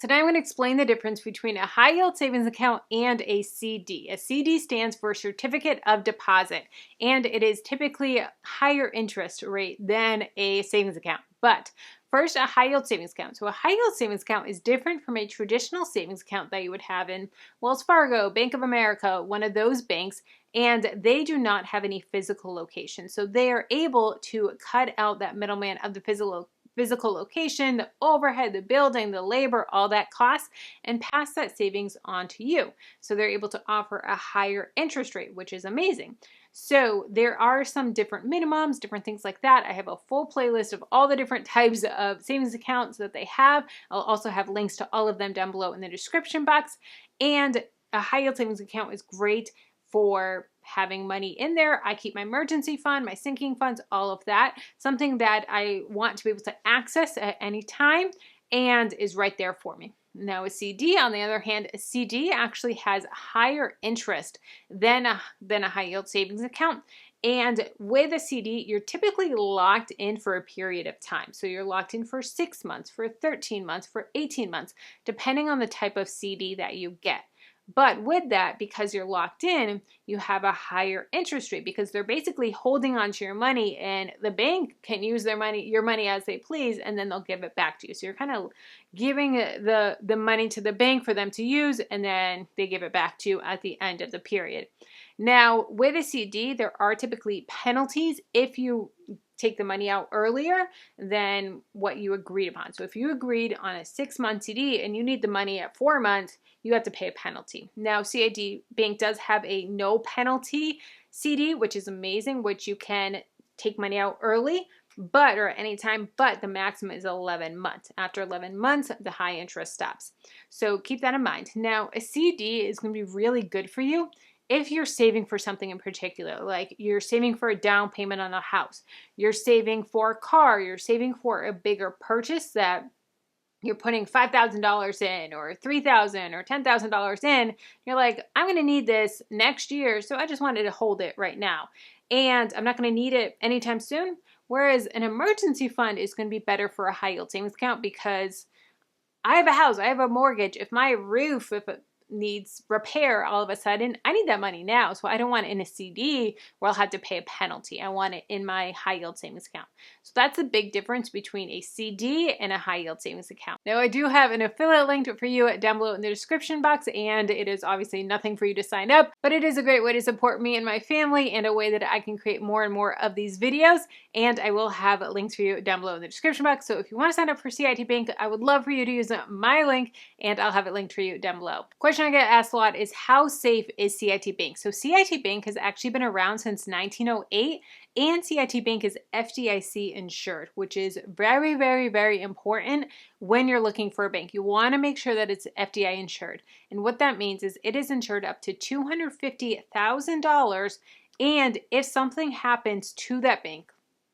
Today I'm going to explain the difference between a high yield savings account and a CD. A CD stands for Certificate of Deposit, and it is typically a higher interest rate than a savings account. But first, a high yield savings account. So a high yield savings account is different from a traditional savings account that you would have in Wells Fargo, Bank of America, one of those banks, and they do not have any physical location. So they are able to cut out that middleman of the physical location, the overhead, the building, the labor, all that costs, and pass that savings on to you. So they're able to offer a higher interest rate, which is amazing. So there are some different minimums, different things like that. I have a full playlist of all the different types of savings accounts that they have. I'll also have links to all of them down below in the description box. And a high yield savings account is great for having money in there. I keep my emergency fund, my sinking funds, all of that. Something that I want to be able to access at any time and is right there for me. Now a CD, on the other hand, a CD actually has higher interest than a high yield savings account. And with a CD, you're typically locked in for a period of time. So you're locked in for 6 months, for 13 months, for 18 months, depending on the type of CD that you get. But with that, because you're locked in, you have a higher interest rate because they're basically holding on to your money, and the bank can use your money as they please, and then they'll give it back to you. So you're kind of giving the money to the bank for them to use, and then they give it back to you at the end of the period. Now, with a CD, there are typically penalties if you take the money out earlier than what you agreed upon. So if you agreed on a 6-month CD and you need the money at 4 months, you have to pay a penalty. Now, CIT Bank does have a no penalty CD, which is amazing, which you can take money out early, or anytime, but the maximum is 11 months. After 11 months, the high interest stops. So keep that in mind. Now, a CD is going to be really good for you if you're saving for something in particular, like you're saving for a down payment on a house, you're saving for a car, you're saving for a bigger purchase that you're putting $5,000 in or $3,000 or $10,000 in, you're like, I'm going to need this next year, so I just wanted to hold it right now. And I'm not going to need it anytime soon. Whereas an emergency fund is going to be better for a high yield savings account because I have a house, I have a mortgage. If my roof, if it needs repair all of a sudden, I need that money now. So I don't want it in a CD where I'll have to pay a penalty. I want it in my high yield savings account. So that's a big difference between a CD and a high yield savings account. Now I do have an affiliate link for you down below in the description box, and it is obviously nothing for you to sign up, but it is a great way to support me and my family and a way that I can create more and more of these videos. And I will have links for you down below in the description box. So if you want to sign up for CIT Bank, I would love for you to use my link, and I'll have it linked for you down below. Question I get asked a lot is, how safe is CIT Bank? So CIT Bank has actually been around since 1908, and CIT Bank is FDIC insured, which is very, very, very important when you're looking for a bank. You want to make sure that it's FDIC insured. And what that means is it is insured up to $250,000, and if something happens to that bank,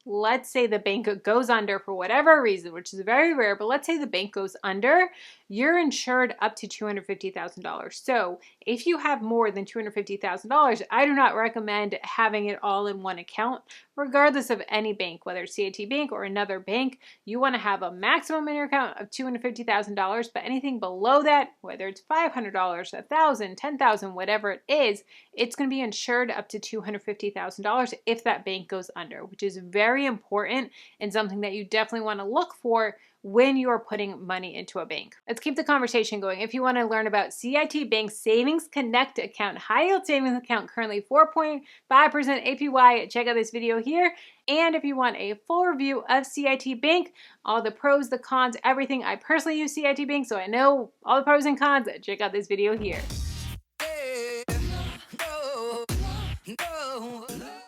let's say the bank goes under for whatever reason, which is very rare, but let's say the bank goes under, you're insured up to $250,000. So if you have more than $250,000, I do not recommend having it all in one account, regardless of any bank, whether it's CIT Bank or another bank. You want to have a maximum in your account of $250,000, but anything below that, whether it's $500, $1,000, $10,000, whatever it is, it's going to be insured up to $250,000 if that bank goes under, which is very important and something that you definitely want to look for when you are putting money into a bank. Let's keep the conversation going. If you want to learn about CIT Bank Savings Connect account, high yield savings account, currently 4.5% APY, check out this video here. And if you want a full review of CIT Bank, all the pros, the cons, everything, I personally use CIT Bank, so I know all the pros and cons, check out this video here.